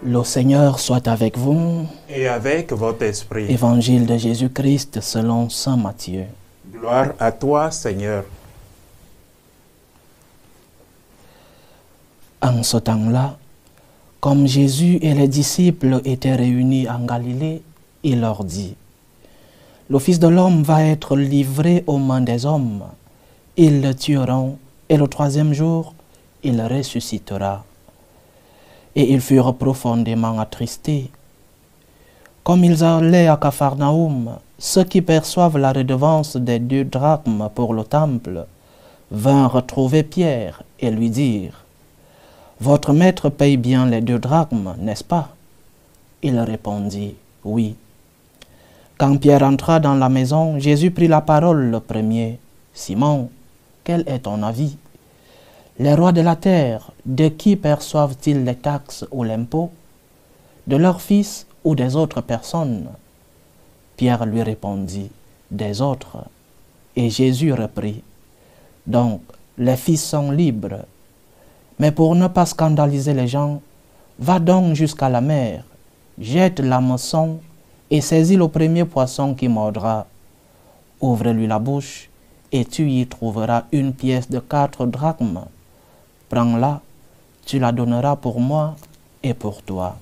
Le Seigneur soit avec vous. Et avec votre esprit. Évangile de Jésus-Christ selon saint Matthieu. Gloire à toi, Seigneur. En ce temps-là, comme Jésus et les disciples étaient réunis en Galilée, il leur dit: le Fils de l'homme va être livré aux mains des hommes. Ils le tueront, et le troisième jour, il ressuscitera. Et ils furent profondément attristés. Comme ils allaient à Capharnaüm, ceux qui perçoivent la redevance des 2 drachmes pour le temple vinrent retrouver Pierre et lui dirent: votre maître paye bien les 2 drachmes, n'est-ce pas? Il répondit: oui. Quand Pierre entra dans la maison, Jésus prit la parole le premier: Simon, quel est ton avis? Les rois de la terre, de qui perçoivent-ils les taxes ou l'impôt? De leurs fils ou des autres personnes? Pierre lui répondit: des autres. Et Jésus reprit: donc, les fils sont libres. Mais pour ne pas scandaliser les gens, va donc jusqu'à la mer, jette l'hameçon et saisis le premier poisson qui mordra. Ouvre-lui la bouche et tu y trouveras une pièce de 4 drachmes. Prends-la, tu la donneras pour moi et pour toi.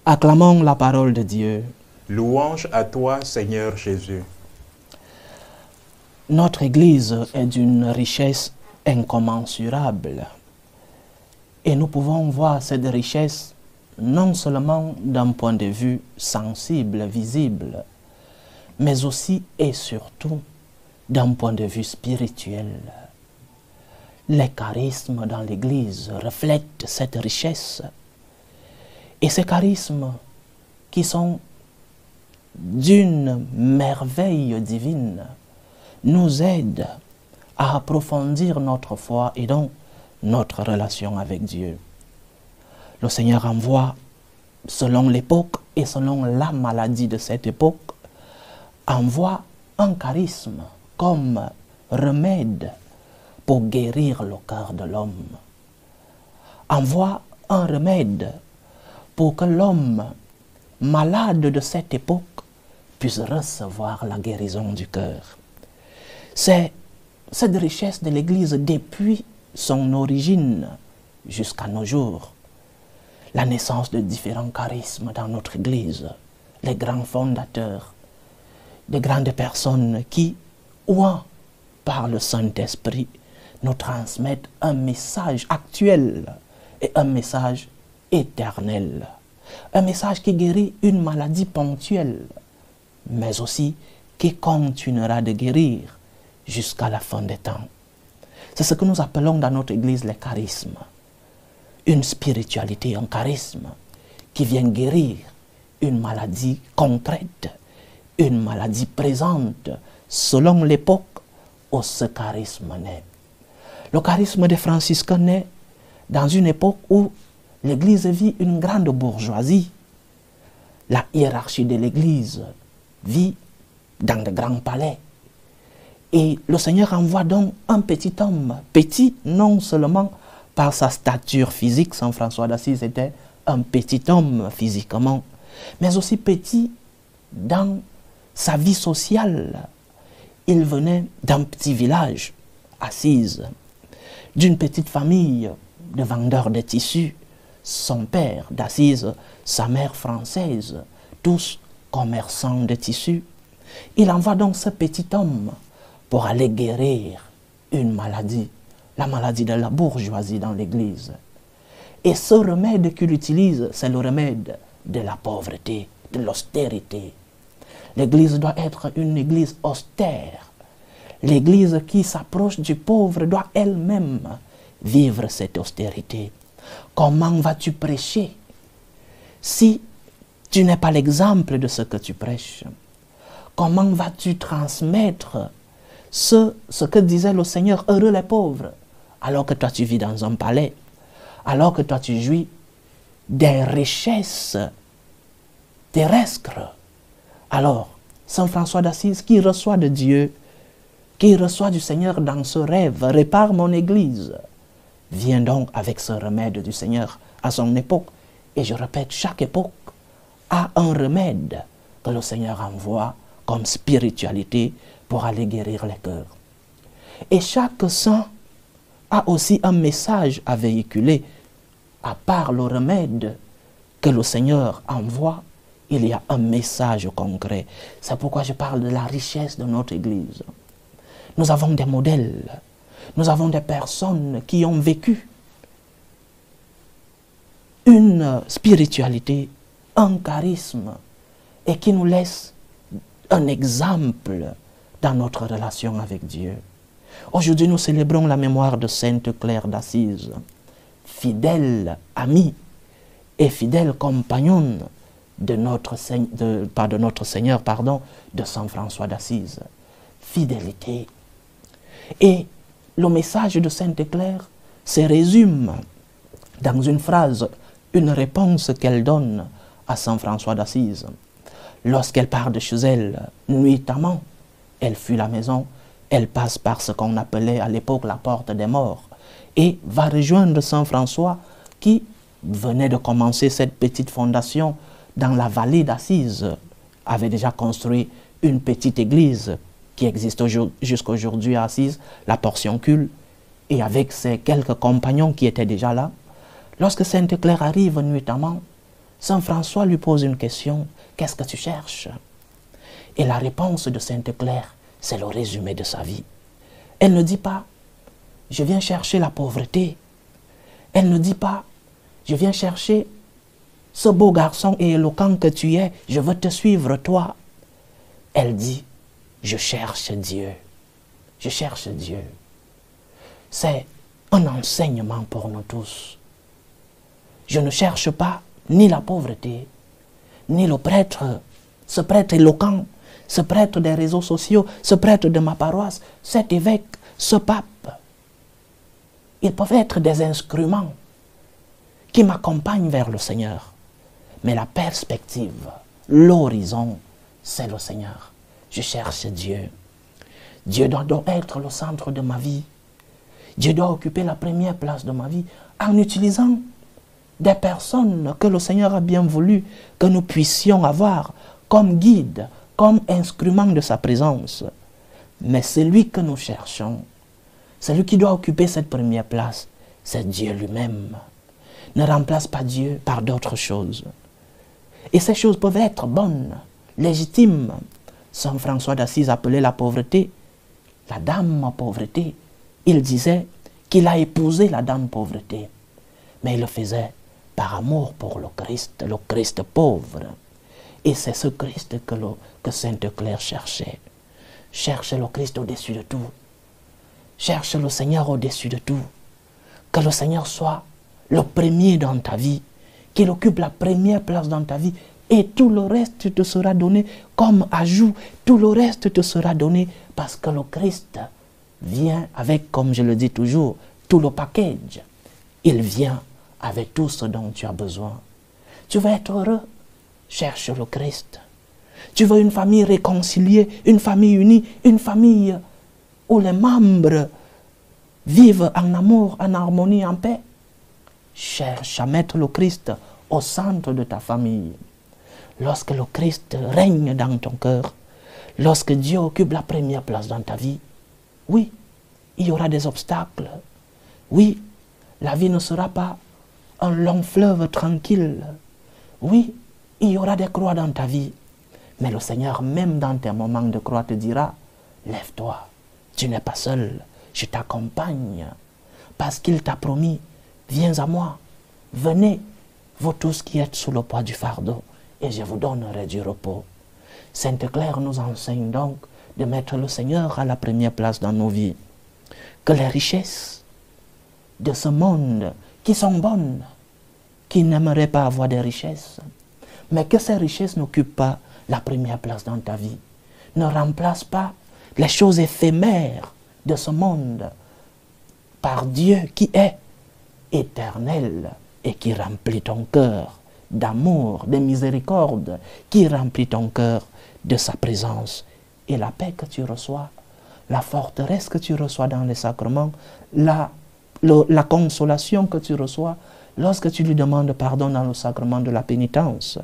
Acclamons la parole de Dieu. Louange à toi, Seigneur Jésus. Notre Église est d'une richesse incommensurable. Et nous pouvons voir cette richesse non seulement d'un point de vue sensible, visible, mais aussi et surtout d'un point de vue spirituel. Les charismes dans l'Église reflètent cette richesse. Et ces charismes qui sont d'une merveille divine nous aident à approfondir notre foi et donc notre relation avec Dieu. Le Seigneur envoie, selon l'époque et selon la maladie de cette époque, envoie un charisme comme remède pour guérir le cœur de l'homme. Envoie un remède pour que l'homme malade de cette époque puisse recevoir la guérison du cœur. C'est cette richesse de l'Église depuis son origine jusqu'à nos jours. La naissance de différents charismes dans notre Église, les grands fondateurs, de grandes personnes qui, oués par le Saint-Esprit, nous transmettent un message actuel et un message éternel. Un message qui guérit une maladie ponctuelle, mais aussi qui continuera de guérir jusqu'à la fin des temps. C'est ce que nous appelons dans notre Église les charismes. Une spiritualité, un charisme qui vient guérir une maladie concrète, une maladie présente selon l'époque où ce charisme naît. Le charisme des franciscains naît dans une époque où l'Église vit une grande bourgeoisie. La hiérarchie de l'Église vit dans de grands palais. Et le Seigneur envoie donc un petit homme, petit non seulement par sa stature physique, Saint François d'Assise était un petit homme physiquement, mais aussi petit dans sa vie sociale. Il venait d'un petit village, Assise, d'une petite famille de vendeurs de tissus, son père d'Assise, sa mère française, tous commerçants de tissus. Il envoie donc ce petit homme pour aller guérir une maladie, la maladie de la bourgeoisie dans l'Église. Et ce remède qu'il utilise, c'est le remède de la pauvreté, de l'austérité. L'Église doit être une Église austère. L'Église qui s'approche du pauvre doit elle-même vivre cette austérité. Comment vas-tu prêcher si tu n'es pas l'exemple de ce que tu prêches? Comment vas-tu transmettre ce que disait le Seigneur, heureux les pauvres, alors que toi tu vis dans un palais, alors que toi tu jouis des richesses terrestres? Alors, Saint François d'Assise, qui reçoit de Dieu, qui reçoit du Seigneur dans ce rêve, répare mon Église, vient donc avec ce remède du Seigneur à son époque Et je répète, chaque époque a un remède que le Seigneur envoie comme spiritualité pour aller guérir les cœurs. Et chaque saint a aussi un message à véhiculer. À part le remède que le Seigneur envoie, il y a un message concret. C'est pourquoi je parle de la richesse de notre Église. Nous avons des modèles, nous avons des personnes qui ont vécu une spiritualité, un charisme, et qui nous laissent un exemple dans notre relation avec Dieu. Aujourd'hui, nous célébrons la mémoire de Sainte Claire d'Assise, fidèle amie et fidèle compagnonne de notre Seigneur, de Saint François d'Assise. Fidélité. Et le message de Sainte Claire se résume dans une phrase, une réponse qu'elle donne à Saint François d'Assise. Lorsqu'elle part de chez elle, nuitamment, elle fuit la maison, elle passe par ce qu'on appelait à l'époque la porte des morts et va rejoindre Saint François qui venait de commencer cette petite fondation dans la vallée d'Assise, avait déjà construit une petite église qui existe jusqu'à aujourd'hui à Assise, la Portioncule, et avec ses quelques compagnons qui étaient déjà là. Lorsque Sainte Claire arrive nuitamment, Saint François lui pose une question, « Qu'est-ce que tu cherches ?» Et la réponse de Sainte Claire, c'est le résumé de sa vie. Elle ne dit pas, « Je viens chercher la pauvreté ». Elle ne dit pas, « Je viens chercher ce beau garçon et éloquent que tu es, je veux te suivre toi ». Elle dit, « Je cherche Dieu, je cherche Dieu ». C'est un enseignement pour nous tous. Je ne cherche pas ni la pauvreté, ni le prêtre, ce prêtre éloquent, ce prêtre des réseaux sociaux, ce prêtre de ma paroisse, cet évêque, ce pape. Ils peuvent être des instruments qui m'accompagnent vers le Seigneur. Mais la perspective, l'horizon, c'est le Seigneur. Je cherche Dieu. Dieu doit donc être le centre de ma vie. Dieu doit occuper la première place de ma vie en utilisant des personnes que le Seigneur a bien voulu que nous puissions avoir comme guide, comme instrument de sa présence. Mais celui que nous cherchons, celui qui doit occuper cette première place, c'est Dieu lui-même. Ne remplace pas Dieu par d'autres choses. Et ces choses peuvent être bonnes, légitimes. Saint François d'Assise appelait la pauvreté la dame pauvreté. Il disait qu'il a épousé la dame pauvreté. Mais il le faisait par amour pour le Christ pauvre. Et c'est ce Christ que Sainte Claire cherchait. Cherche le Christ au-dessus de tout. Cherche le Seigneur au-dessus de tout. Que le Seigneur soit le premier dans ta vie, qu'il occupe la première place dans ta vie, et tout le reste te sera donné comme ajout. Tout le reste te sera donné parce que le Christ vient avec, comme je le dis toujours, tout le package. Il vient avec tout ce dont tu as besoin. Tu veux être heureux? Cherche le Christ. Tu veux une famille réconciliée, une famille unie, une famille où les membres vivent en amour, en harmonie, en paix? Cherche à mettre le Christ au centre de ta famille. Lorsque le Christ règne dans ton cœur, lorsque Dieu occupe la première place dans ta vie, oui, il y aura des obstacles. Oui, la vie ne sera pas un long fleuve tranquille. Oui, il y aura des croix dans ta vie. Mais le Seigneur, même dans tes moments de croix, te dira, lève-toi, tu n'es pas seul, je t'accompagne. Parce qu'il t'a promis, viens à moi, venez, vous tous qui êtes sous le poids du fardeau, et je vous donnerai du repos. Sainte Claire nous enseigne donc de mettre le Seigneur à la première place dans nos vies. Que les richesses de ce monde, qui sont bonnes, qui n'aimeraient pas avoir des richesses, mais que ces richesses n'occupent pas la première place dans ta vie, ne remplacent pas les choses éphémères de ce monde par Dieu qui est éternel et qui remplit ton cœur d'amour, de miséricorde, qui remplit ton cœur de sa présence. Et la paix que tu reçois, la forteresse que tu reçois dans les sacrements, la consolation que tu reçois, Lorsque tu lui demandes pardon dans le sacrement de la pénitence,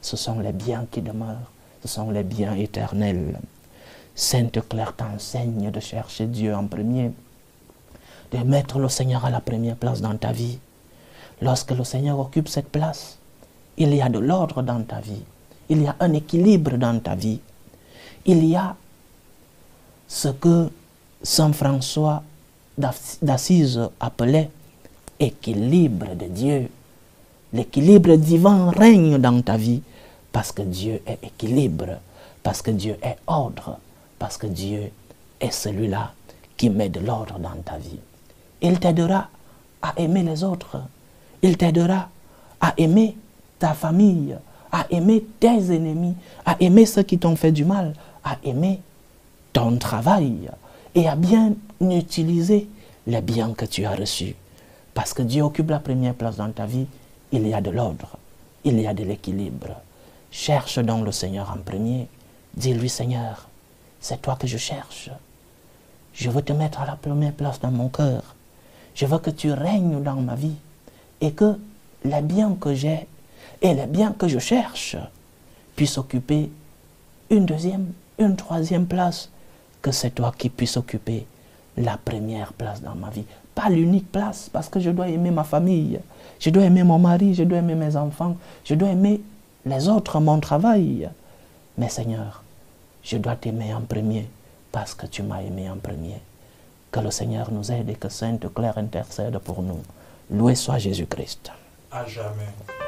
ce sont les biens qui demeurent, ce sont les biens éternels. Sainte Claire t'enseigne de chercher Dieu en premier, de mettre le Seigneur à la première place dans ta vie. Lorsque le Seigneur occupe cette place, il y a de l'ordre dans ta vie, il y a un équilibre dans ta vie. Il y a ce que Saint François d'Assise appelait équilibre de Dieu. L'équilibre divin règne dans ta vie parce que Dieu est équilibre, parce que Dieu est ordre, parce que Dieu est celui-là qui met de l'ordre dans ta vie. Il t'aidera à aimer les autres. Il t'aidera à aimer ta famille, à aimer tes ennemis, à aimer ceux qui t'ont fait du mal, à aimer ton travail et à bien utiliser les biens que tu as reçus. Parce que Dieu occupe la première place dans ta vie, il y a de l'ordre, il y a de l'équilibre. Cherche donc le Seigneur en premier. Dis-lui, Seigneur, c'est toi que je cherche. Je veux te mettre à la première place dans mon cœur. Je veux que tu règnes dans ma vie et que les biens que j'ai et les biens que je cherche puissent occuper une deuxième, une troisième place, que c'est toi qui puisses occuper la première place dans ma vie. Pas l'unique place, parce que je dois aimer ma famille, je dois aimer mon mari, je dois aimer mes enfants, je dois aimer les autres, mon travail. Mais Seigneur, je dois t'aimer en premier, parce que tu m'as aimé en premier. Que le Seigneur nous aide et que Sainte Claire intercède pour nous. Loué soit Jésus-Christ. À jamais.